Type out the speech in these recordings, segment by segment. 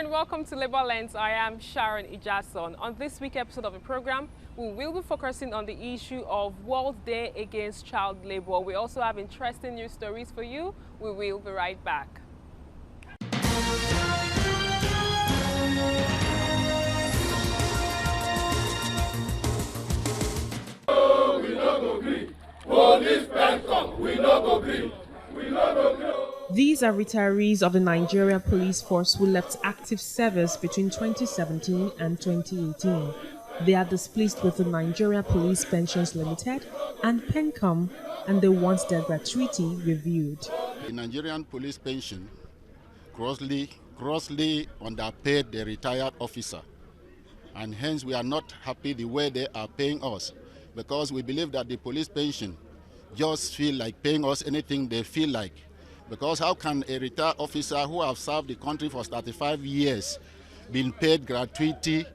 and welcome to Labour Lens. I am Sharon Ijasan. On this week's episode of the program, we will be focusing on the issue of World Day Against Child Labour. We also have interesting news stories for you. We will be right back. Oh, we no go gree. Police pen come, we no go gree. We no go gree. These are retirees of the Nigerian police force who left active service between 2017 and 2018. They are displeased with the Nigerian Police Pensions Limited and PENCOM, and they want their gratuity reviewed. The Nigerian police pension grossly underpaid the retired officer, and hence we are not happy the way they are paying us, because we believe that the police pension just feel like paying us anything they feel like. Because how can a retired officer who have served the country for 35 years been paid gratuity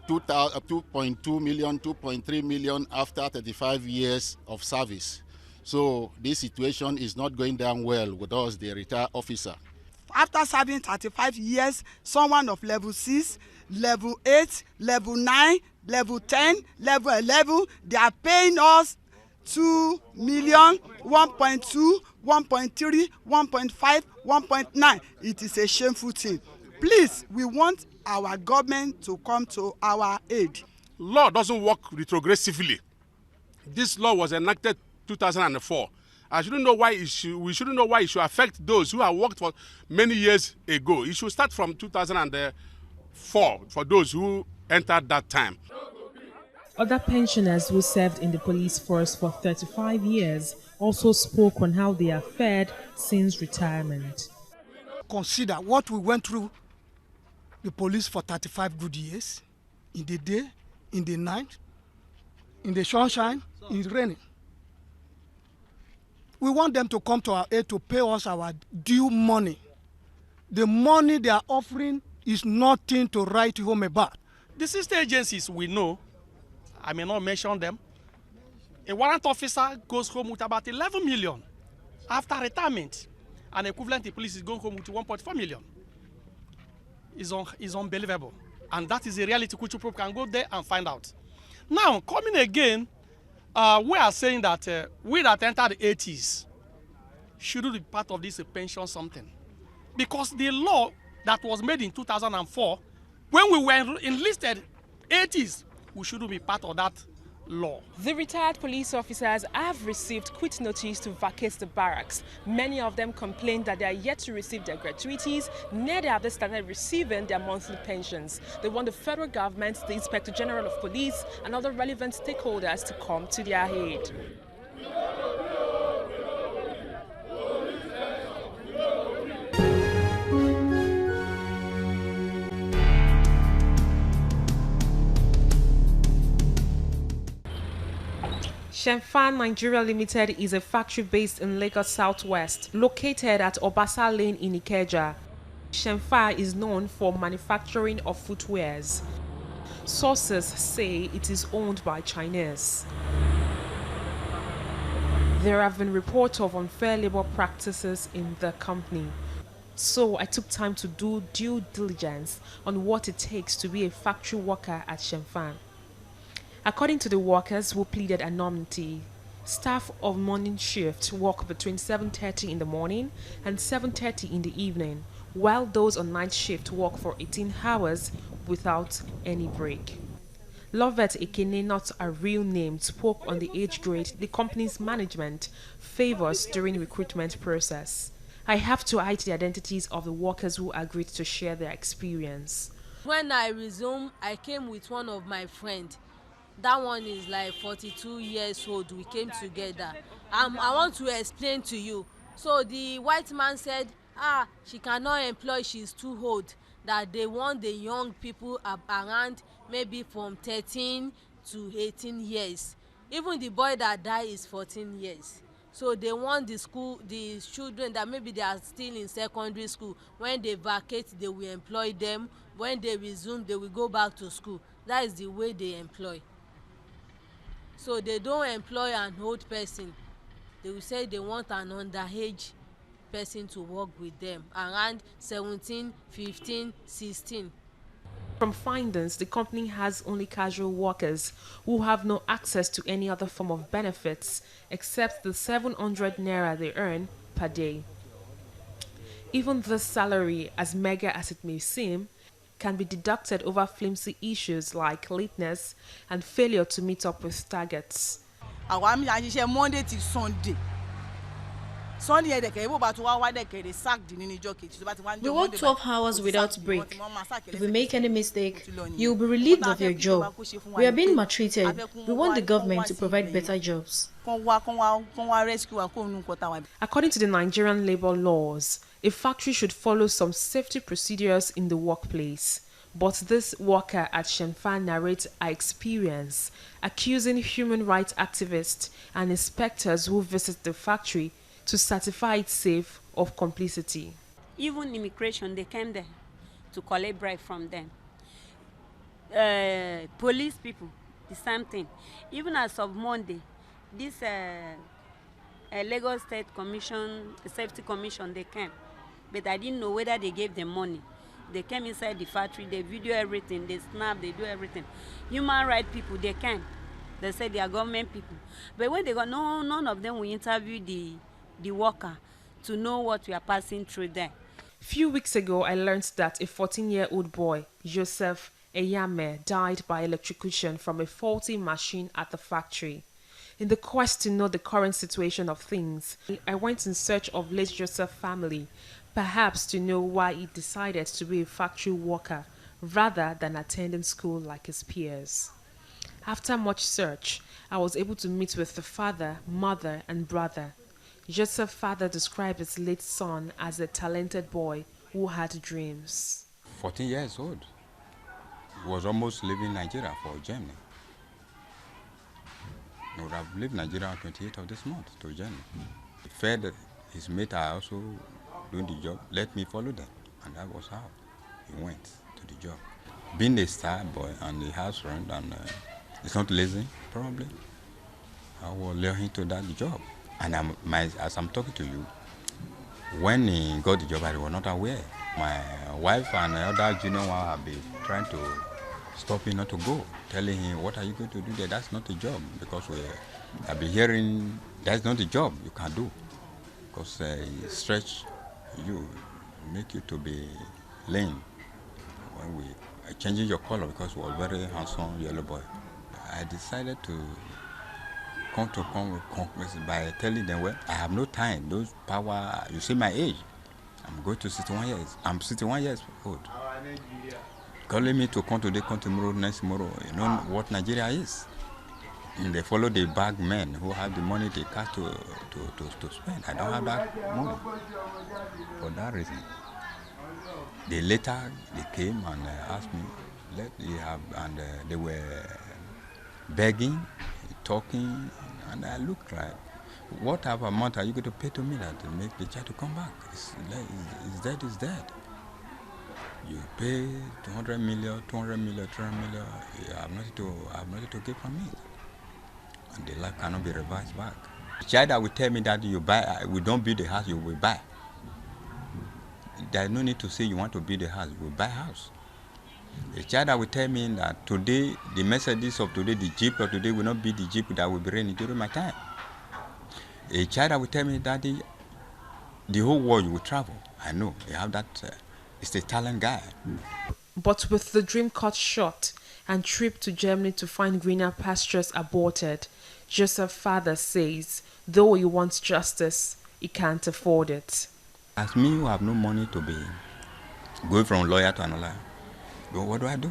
2.2 million, 2.3 million after 35 years of service? So this situation is not going down well with us, the retired officer. After serving 35 years, someone of level 6, level 8, level 9, level 10, level 11, they are paying us 2 million, 1.2, 1.3, 1.5, 1.9. It is a shameful thing. Please, we want our government to come to our aid. Law doesn't work retrogressively. This law was enacted 2004. We shouldn't know why it should affect those who have worked for many years ago. It should start from 2004 for those who entered that time. Other pensioners who served in the police force for 35 years also spoke on how they are fared since retirement. Consider what we went through the police for 35 good years, in the day, in the night, in the sunshine, in the raining. We want them to come to our aid to pay us our due money. The money they are offering is nothing to write home about. The sister agencies we know, I may not mention them, a warrant officer goes home with about 11 million after retirement. An equivalent police is going home with 1.4 million. It's unbelievable. And that is a reality which people can go there and find out. Now, coming again, we are saying that we that entered the 80s shouldn't be part of this pension something. Because the law that was made in 2004, when we were enlisted 80s, we shouldn't be part of that law. The retired police officers have received quit notice to vacate the barracks. Many of them complained that they are yet to receive their gratuities, neither have they started receiving their monthly pensions. They want the federal government, the Inspector General of Police, and other relevant stakeholders to come to their aid. Shenfan Nigeria Limited is a factory based in Lagos Southwest, located at Obasa Lane in Ikeja. Shenfan is known for manufacturing of footwears. Sources say it is owned by Chinese. There have been reports of unfair labor practices in the company. So I took time to do due diligence on what it takes to be a factory worker at Shenfan. According to the workers who pleaded anonymity, staff of morning shift work between 7:30 in the morning and 7:30 in the evening, while those on night shift work for 18 hours without any break. Lovett Ekene, not a real name, spoke on the age grade the company's management favors during recruitment process. I have to hide the identities of the workers who agreed to share their experience. When I resumed, I came with one of my friends. That one is like 42 years old. We came together. I want to explain to you. So the white man said, she cannot employ, she's too old. That they want the young people around maybe from 13 to 18 years. Even the boy that died is 14 years. So they want the children that maybe they are still in secondary school. When they vacate, they will employ them. When they resume, they will go back to school. That is the way they employ. So they don't employ an old person. They will say they want an underage person to work with them around 17, 15, 16. From findings, the company has only casual workers who have no access to any other form of benefits except the 700 naira they earn per day. Even this salary, as mega as it may seem, can be deducted over flimsy issues like lateness and failure to meet up with targets. àwa mi à ń ṣiṣẹ́ Monday till Sunday. Sunday yẹn dẹ̀kẹ̀ bó bá tún wá wá dẹ̀kẹ̀ rẹ̀ sack di nínú ìjọ kejì tó bá ti wá ń jọ We Monday work 12 hours without break. If we make any mistake, you'll be relieved of your job. We are being maltreated. We want the government to provide better jobs. kán wá rescue wa kó nù nǹkan táwa. According to the Nigerian labor laws, a factory should follow some safety procedures in the workplace. But this worker at Shenfan narrates her experience, accusing human rights activists and inspectors who visit the factory to certify it safe of complicity. Even immigration, they came there to collect bribe from them. Police people, the same thing. Even as of Monday, this Lagos State Commission, Safety Commission, they came. But I didn't know whether they gave them money. They came inside the factory, they video everything, they snap, they do everything. Human rights people, they came. They said they are government people. But when they got, none of them will interview the worker to know what we are passing through there. Few weeks ago, I learned that a 14-year-old boy, Joseph Eyame, died by electrocution from a faulty machine at the factory. In the quest to know the current situation of things, I went in search of late Joseph's family, perhaps to know why he decided to be a factory worker rather than attending school like his peers. After much search, I was able to meet with the father, mother, and brother. Joseph's father described his late son as a talented boy who had dreams. 14 years old. He was almost leaving Nigeria for Germany. He would have left Nigeria on 28th of this month to Germany. He fed his mate are also doing the job. Let me follow them. And that was how he went to the job. Being a star boy and a house friend and he's not lazy, probably, I will lure him to that job. And as I'm talking to you, when he got the job, I was not aware. My wife and other junior one have been trying to stop him not to go, telling him, what are you going to do there? That's not a job. Because I've been hearing, that's not a job you can do. Because he stretch you, make you to be lame. When we changing your color, because you were very handsome yellow boy. I decided to come by telling them, well, I have no time, those power, you see my age. I'm going to 61 years. I'm 61 years old. Calling me to come today, come tomorrow, next tomorrow. You know what Nigeria is. And they follow the bag men who have the money they cash to spend. I don't have that money. For that reason. They came and asked me, they were begging, talking, and I looked like, what type of amount are you going to pay to me that to make the child to come back? It's dead. You pay 200 million, 200 million, 300 million, you have nothing to give from it. And the life cannot be revised back. The child that will tell me that you buy, we don't build a house, you will buy. There's no need to say you want to build a house, you will buy a house. A child that will tell me that today, the Mercedes of today, the Jeep of today will not be the Jeep that will be raining during my time. A child that will tell me that the whole world will travel. I know, you have that, it's a talent guy. But with the dream cut short and trip to Germany to find greener pastures aborted, Joseph's father says, though he wants justice, he can't afford it. As me who have no money to be going from lawyer to another, what do I do?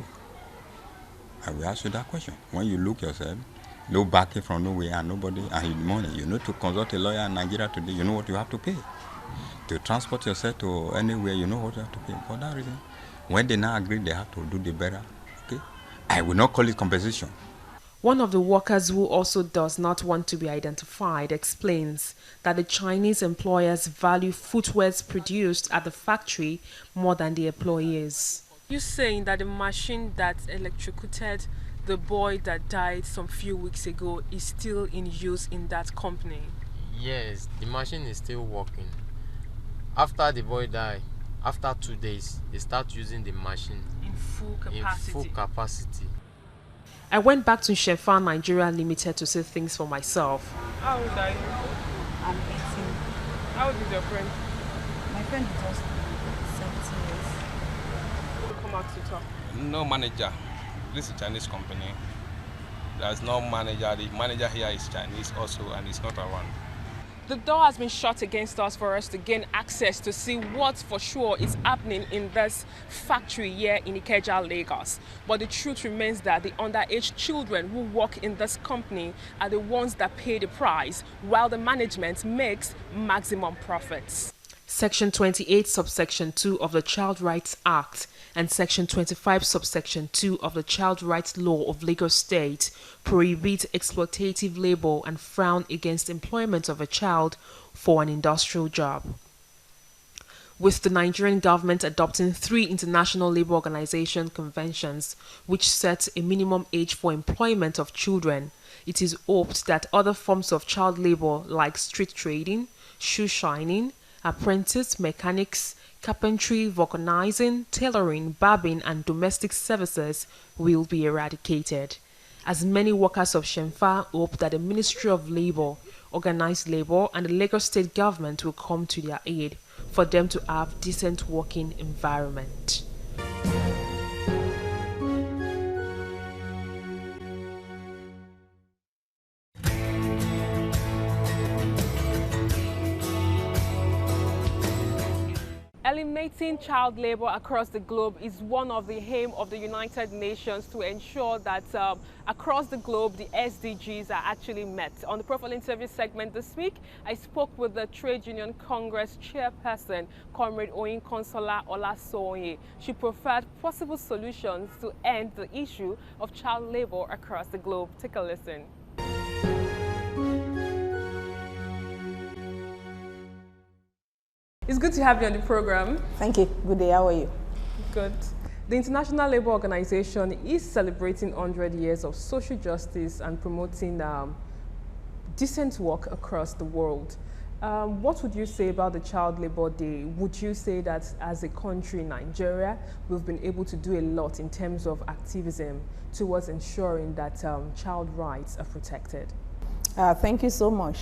I will ask you that question. When you look yourself, no backing from nowhere and nobody and you money, you need to consult a lawyer in Nigeria today, you know what you have to pay. To transport yourself to anywhere, you know what you have to pay. For that reason, when they now agree they have to do the better, okay? I will not call it compensation. One of the workers who also does not want to be identified explains that the Chinese employers value footwears produced at the factory more than the employees. You're saying that the machine that electrocuted the boy that died some few weeks ago is still in use in that company? Yes, the machine is still working. After the boy died, after 2 days, they start using the machine In full capacity. I went back to Shefan Nigeria Limited to see things for myself. How old are you? I'm 18. How old is your friend? My friend is just 17 years. Come out to talk. No manager. This is a Chinese company. There's no manager. The manager here is Chinese also, and he's not around. The door has been shut against us for us to gain access to see what for sure is happening in this factory here in Ikeja, Lagos. But the truth remains that the underage children who work in this company are the ones that pay the price, while the management makes maximum profits. Section 28, subsection 2 of the Child Rights Act and Section 25, subsection 2 of the Child Rights Law of Lagos State prohibit exploitative labor and frown against employment of a child for an industrial job. With the Nigerian government adopting 3 international labor organization conventions which set a minimum age for employment of children, it is hoped that other forms of child labor like street trading, shoe shining, apprentice mechanics, carpentry, vulcanizing, tailoring, barbing, and domestic services will be eradicated. As many workers of Shemfa hope that the Ministry of Labour, Organised Labour, and the Lagos State government will come to their aid for them to have decent working environment. Eliminating child labor across the globe is one of the aims of the United Nations to ensure that across the globe the SDGs are actually met. On the Profile Interview segment this week, I spoke with the Trade Union Congress chairperson, Comrade Oyin Consola Olasoye. She preferred possible solutions to end the issue of child labor across the globe. Take a listen. It's good to have you on the program. Thank you. Good day. How are you? Good. The International Labour Organization is celebrating 100 years of social justice and promoting decent work across the world. What would you say about the Child Labour Day? Would you say that as a country, Nigeria, we've been able to do a lot in terms of activism towards ensuring that child rights are protected? Thank you so much.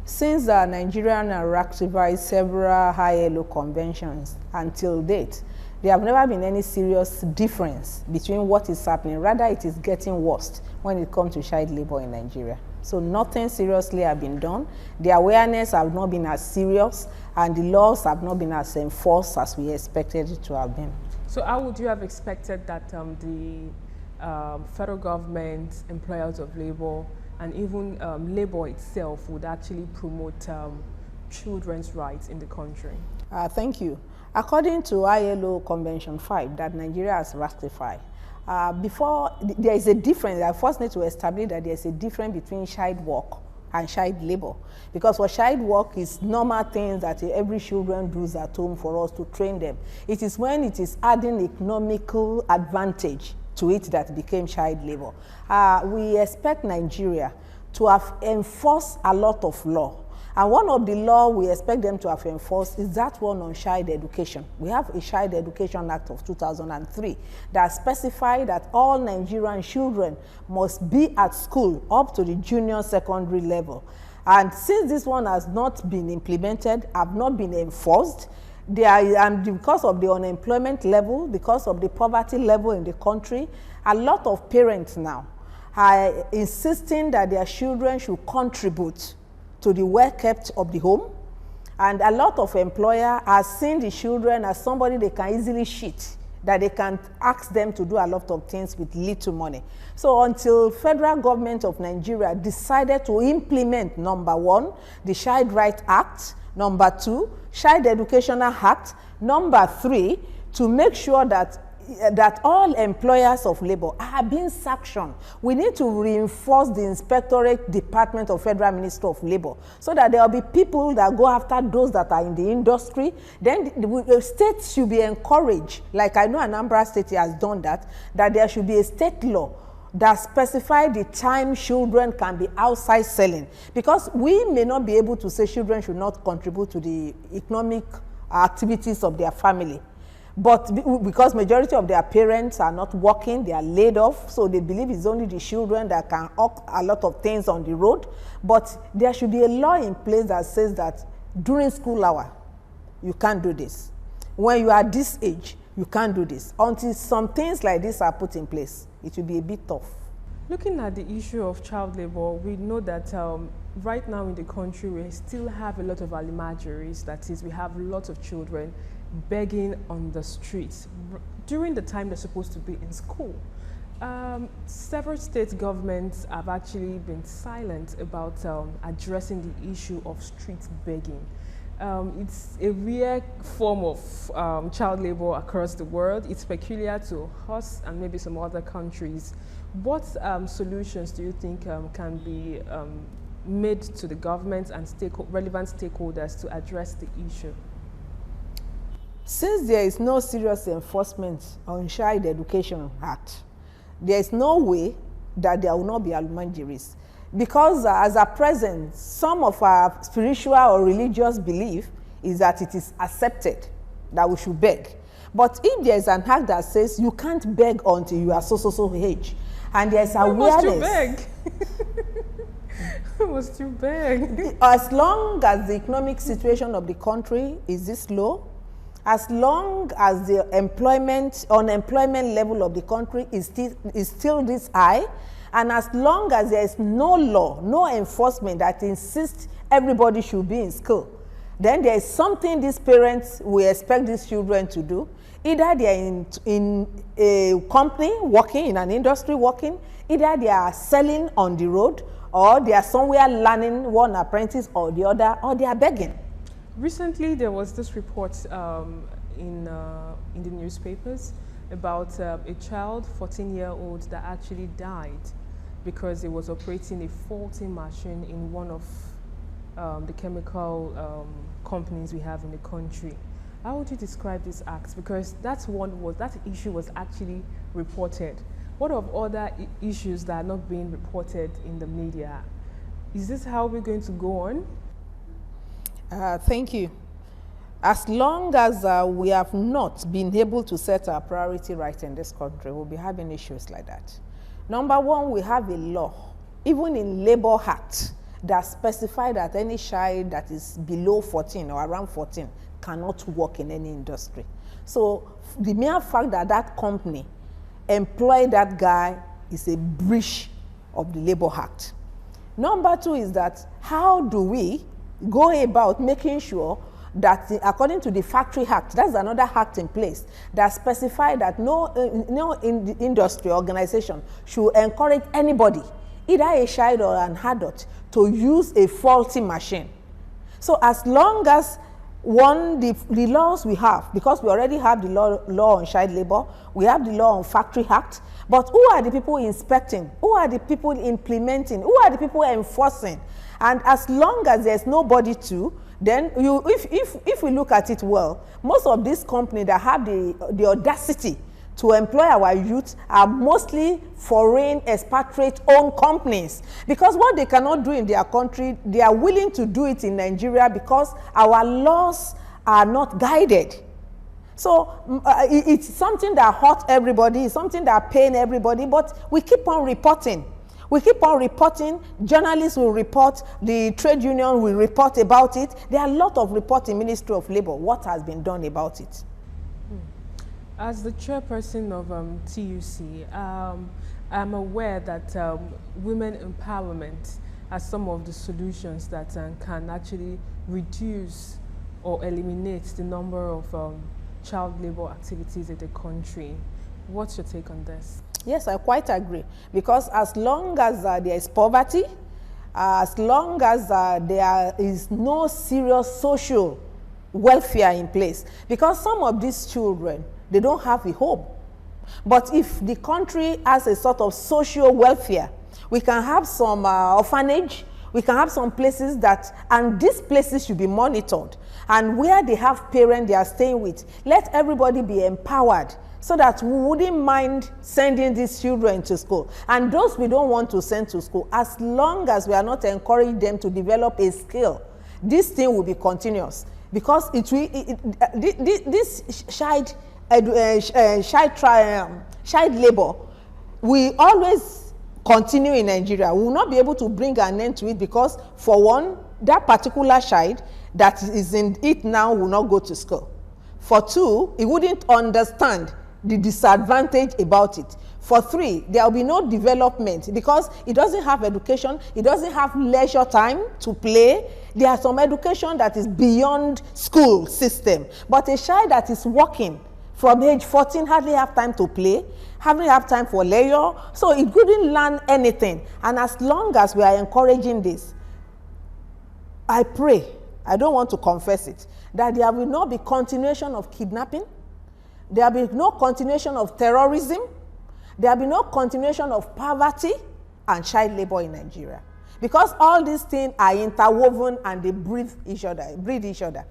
Since Nigeria ratified several ILO conventions until date, there have never been any serious difference between what is happening. Rather, it is getting worse when it comes to child labor in Nigeria. So nothing seriously has been done. The awareness have not been as serious, and the laws have not been as enforced as we expected it to have been. So how would you have expected that the federal government, employers of labor, and even labor itself would actually promote children's rights in the country? Thank you. According to ILO Convention 5 that Nigeria has ratified, before there is a difference, I first need to establish that there is a difference between child work and child labor. Because for child work is normal things that every children does at home for us to train them. It is when it is adding economical advantage to it that became child labor. We expect Nigeria to have enforced a lot of law. And one of the law we expect them to have enforced is that one on child education. We have a Child Education Act of 2003 that specifies that all Nigerian children must be at school up to the junior secondary level. And since this one has not been implemented, have not been enforced, and because of the unemployment level, because of the poverty level in the country, a lot of parents now are insisting that their children should contribute to the well-kept of the home. And a lot of employers are seeing the children as somebody they can easily cheat, that they can ask them to do a lot of things with little money. So until federal government of Nigeria decided to implement, number 1, the Child Rights Act, number 2, Child Educational Act, number 3, to make sure that all employers of labor are being sanctioned. We need to reinforce the Inspectorate Department of Federal Ministry of Labor so that there will be people that go after those that are in the industry. Then the states should be encouraged, like I know Anambra State has done that there should be a state law that specify the time children can be outside selling. Because we may not be able to say children should not contribute to the economic activities of their family. But because majority of their parents are not working, they are laid off, so they believe it's only the children that can hawk a lot of things on the road. But there should be a law in place that says that during school hour, you can't do this. When you are this age, you can't do this. Until some things like this are put in place, it will be a bit tough. Looking at the issue of child labor, we know that right now in the country, we still have a lot of alimagiries. That is, we have lots of children begging on the streets during the time they're supposed to be in school. Several state governments have actually been silent about addressing the issue of street begging. It's a rare form of child labor across the world. It's peculiar to us and maybe some other countries. What solutions do you think can be made to the government and relevant stakeholders to address the issue? Since there is no serious enforcement on Child Education Act, there is no way that there will not be alimagiries. Because as at present, some of our spiritual or religious belief is that it is accepted that we should beg. But if there is an act that says you can't beg until you are so age, and there is awareness. Who must you beg? Who must you beg? As long as the economic situation of the country is this low, as long as the unemployment level of the country is still this high, and as long as there is no law, no enforcement that insists everybody should be in school, then there is something these parents will expect these children to do. Either they are in a company working, in an industry working, either they are selling on the road, or they are somewhere learning one apprentice or the other, or they are begging. Recently, there was this report in the newspapers about a child, 14-year-old, that actually died because he was operating a faulty machine in one of the chemical companies we have in the country. How would you describe this act? Because that issue was actually reported. What of other issues that are not being reported in the media? Is this how we're going to go on? Thank you. As long as we have not been able to set our priority right in this country, we'll be having issues like that. Number one, we have a law, even in Labour Act, that specifies that any child that is below 14 or around 14 cannot work in any industry. So the mere fact that that company employed that guy is a breach of the Labour Act. Number two is that how do we go about making sure that according to the Factory Act, that's another act in place that specifies that no industry organization should encourage anybody, either a child or an adult, to use a faulty machine. So as long as the laws we have, because we already have the law on child labor, we have the law on Factory Act, but who are the people inspecting? Who are the people implementing? Who are the people enforcing? And as long as there's nobody to, then if we look at it well, most of these companies that have the audacity to employ our youth are mostly foreign expatriate-owned companies. Because what they cannot do in their country, they are willing to do it in Nigeria because our laws are not guided. So it's something that hurts everybody, it's something that pains everybody, but we keep on reporting. We keep on reporting, journalists will report, the trade union will report about it. There are a lot of reports in Ministry of Labour, what has been done about it. As the chairperson of TUC, I'm aware that women empowerment are some of the solutions that can actually reduce or eliminate the number of child labor activities in the country. What's your take on this? Yes, I quite agree. Because as long as there is poverty, as long as there is no serious social welfare in place, because some of these children, they don't have a home. But if the country has a sort of social welfare, we can have some orphanage, we can have some places and these places should be monitored. And where they have parents they are staying with, let everybody be empowered so that we wouldn't mind sending these children to school. And those we don't want to send to school, as long as we are not encouraging them to develop a skill, this thing will be continuous. because this child labor will always continue in Nigeria. We will not be able to bring an end to it because, for one, that particular child that is in it now will not go to school. For two, he wouldn't understand the disadvantage about it. For three, there will be no development because he doesn't have education, he doesn't have leisure time to play. There are some education that is beyond school system. But a child that is working from age 14 hardly have time to play, hardly have time for leisure, so he couldn't learn anything. And as long as we are encouraging this, I pray, I don't want to confess it, that there will not be continuation of kidnapping, there will be no continuation of terrorism, there will be no continuation of poverty and child labor in Nigeria. Because all these things are interwoven and they breed each other.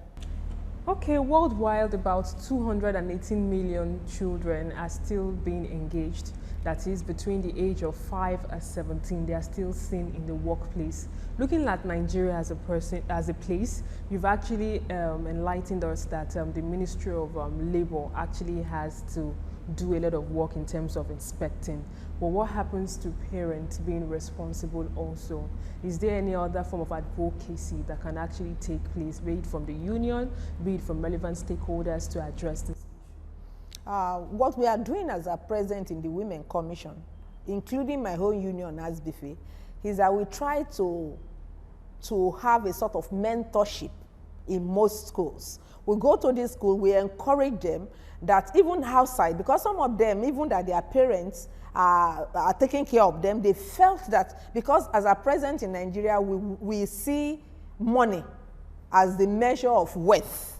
Okay, worldwide, about 218 million children are still being engaged. That is, between the age of 5 and 17, they are still seen in the workplace. Looking at Nigeria as a place, you've actually enlightened us that the Ministry of Labour actually has to do a lot of work in terms of inspecting. But what happens to parents being responsible also? Is there any other form of advocacy that can actually take place, be it from the union, be it from relevant stakeholders to address this? What we are doing as a president in the Women Commission, including my own union, ASBIFE, is that we try to have a sort of mentorship in most schools. We go to this school, we encourage them that even outside, because some of them, even that their parents are taking care of them, they felt that because as a president in Nigeria, we see money as the measure of wealth.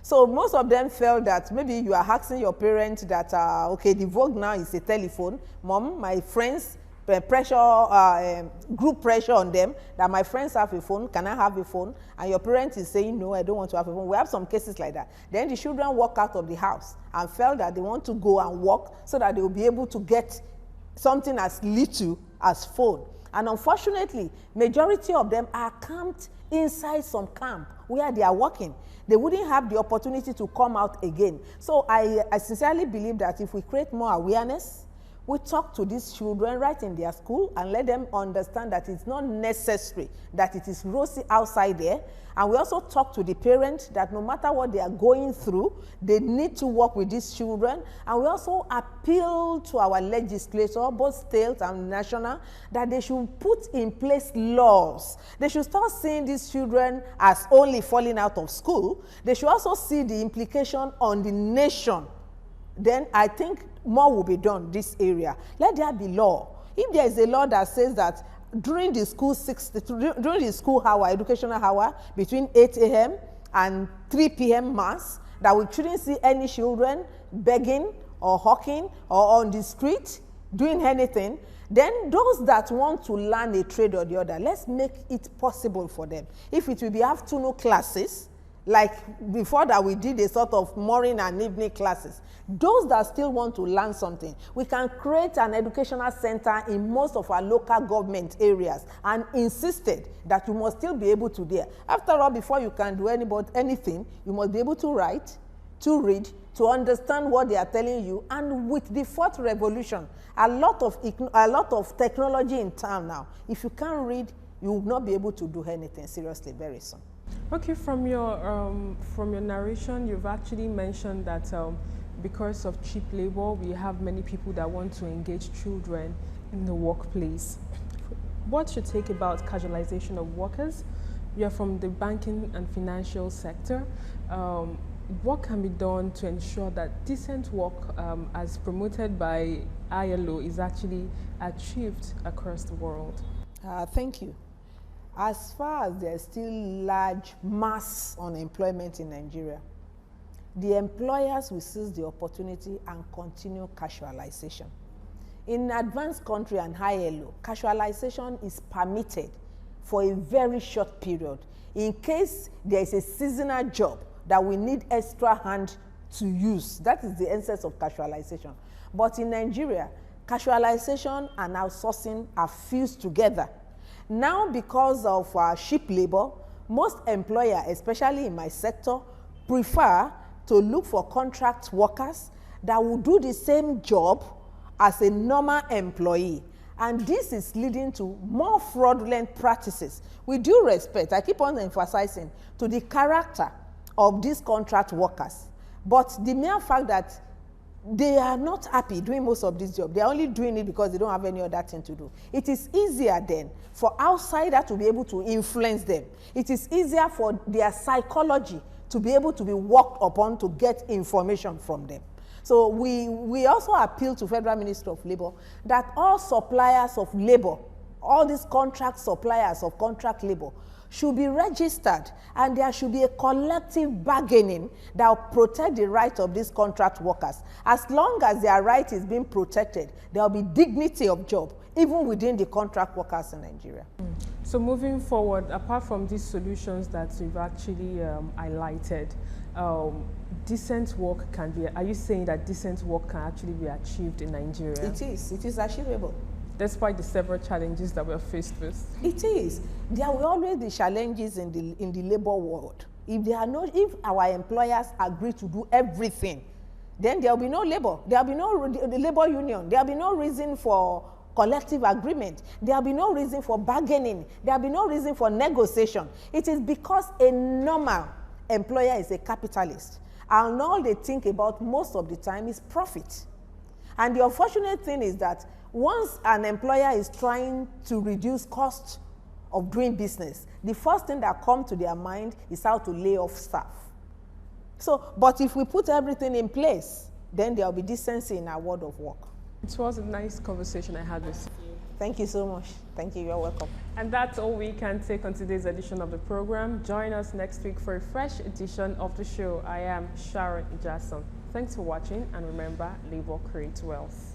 So most of them felt that maybe you are asking your parents that, okay, the vogue now is a telephone. Mom, my friends, group pressure on them that my friends have a phone, can I have a phone? And your parent is saying, no, I don't want to have a phone. We have some cases like that. Then the children walk out of the house and felt that they want to go and work so that they will be able to get something as little as phone. And unfortunately, majority of them are camped inside some camp where they are working. They wouldn't have the opportunity to come out again. So I sincerely believe that if we create more awareness, we talk to these children right in their school and let them understand that it's not necessary that it is rosy outside there. And we also talk to the parents that no matter what they are going through, they need to work with these children. And we also appeal to our legislature, both state and national, that they should put in place laws. They should start seeing these children as only falling out of school. They should also see the implication on the nation. Then I think more will be done in this area. Let there be law. If there is a law that says that during the school hour, educational hour, between 8 a.m. and 3 p.m. mass, that we shouldn't see any children begging or hawking or on the street doing anything, then those that want to learn a trade or the other, let's make it possible for them. If it will be afternoon classes, like before that we did a sort of morning and evening classes, those that still want to learn something, we can create an educational center in most of our local government areas and insisted that you must still be able to do. After all, before you can do anything, you must be able to write, to read, to understand what they are telling you. And with the fourth revolution, a lot of technology in town now, if you can't read, you will not be able to do anything seriously very soon. Okay, from your narration, you've actually mentioned that because of cheap labor, we have many people that want to engage children in the workplace. What's your take about casualization of workers? You are from the banking and financial sector. What can be done to ensure that decent work, as promoted by ILO, is actually achieved across the world? Thank you. As far as there's still large mass unemployment in Nigeria, the employers will seize the opportunity and continue casualization. In advanced country and ILO, casualization is permitted for a very short period in case there is a seasonal job that we need extra hand to use. That is the essence of casualization. But in Nigeria, casualization and outsourcing are fused together. Now, because of cheap labor, most employers, especially in my sector, prefer to look for contract workers that will do the same job as a normal employee. And this is leading to more fraudulent practices. With due respect, I keep on emphasizing to the character of these contract workers. But the mere fact that they are not happy doing most of this job, they are only doing it because they don't have any other thing to do. It is easier then for outsiders to be able to influence them. It is easier for their psychology to be able to be worked upon to get information from them. So we also appeal to Federal Ministry of Labour that all suppliers of labor, all these contract suppliers of contract labor, should be registered, and there should be a collective bargaining that will protect the right of these contract workers. As long as their right is being protected, there will be dignity of job, even within the contract workers in Nigeria. So moving forward, apart from these solutions that we've actually highlighted, decent work can be, are you saying that decent work can actually be achieved in Nigeria? It is achievable. Despite the several challenges that we're faced with? It is. There will always be challenges in the labor world. If our employers agree to do everything, then there will be no labor. There will be no labor union. There will be no reason for collective agreement. There will be no reason for bargaining. There will be no reason for negotiation. It is because a normal employer is a capitalist, and all they think about most of the time is profit. And the unfortunate thing is that once an employer is trying to reduce cost of doing business, the first thing that comes to their mind is how to lay off staff. So, but if we put everything in place, then there will be decency in our world of work. It was a nice conversation I had with you. Thank you so much. Thank you. You're welcome. And that's all we can take on today's edition of the program. Join us next week for a fresh edition of the show. I am Sharon Ijasan. Thanks for watching, and remember, labor creates wealth.